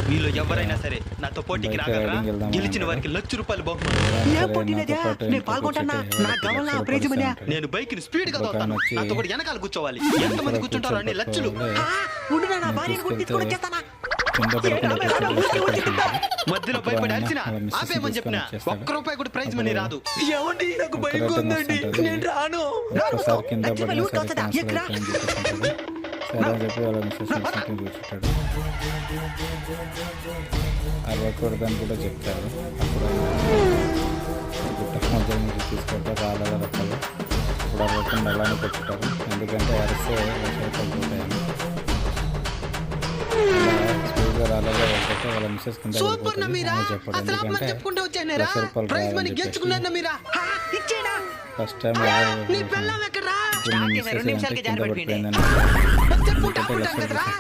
మీలో ఎవరైనా సరే నాతో పోటీకి రాగలరా? గెలిచిన వారికి ₹1,00,000 బహుమతి. ఏ పోటీనదే నేను పాల్గొంటానా? నా గమన ప్రైజ్ మనీ. నేను బైక్ ని స్పీడ్ గా తోలుతాను. నాతో కూడా వెనకాల కూర్చోవాలి. ఎంతమంది కూర్చుంటారో అన్ని లక్షలు. ఉండు నా భార్యను కూడా తీసుకొని వచ్చేస్తానా? మధ్యలో భయపడి అరిచిన ఆపేమని చెప్పిన ₹1 కూడా ప్రైజ్ మనీ రాదు. ఏమండి నాకు భయం ఉందండి, నేను రాను. ఒక్కసారి కింద లక్ష పడినా రూపాయలు సరే వస్తుందా? cancel ఎక్కడా? అయిపోయింది చెప్పేసి సరే అని చెప్పి వాళ్ళ మిస్సెస్ కూర్చుంటాడు. అరవకూడదని కూడా చెప్తారు. అప్పుడు గుట్ట మధ్య నుంచి తీసుకెళ్తే రాలేదా రకాలు ఇప్పుడు అరవకుండా అలానే పెట్టుకుంటారు. ఎందుకంటే అరిస్తే ₹1,00,000 పోతాయని. స్పీడ్గా రాలేదా వెళ్ళిపోతే వాళ్ళ మిస్సెస్ కింద సూపర్ నమీరా, చెప్పాడు. అసలు ఎందుకంటే చెప్పుకుంటూ వచ్చానేరా ₹1,00,000 ప్రైజ్ మనీ రాదని గెలుచుకున్నారు నమీరా. ఇచ్చేనా? ఫస్ట్ టైం నీ పిల్లం ఎక్కడా? స్టార్ట్ అయిన 2 నిమిషాలకి జారి పడిపోయింది. చెప్పుకుంటా ఉంటాను కదరా.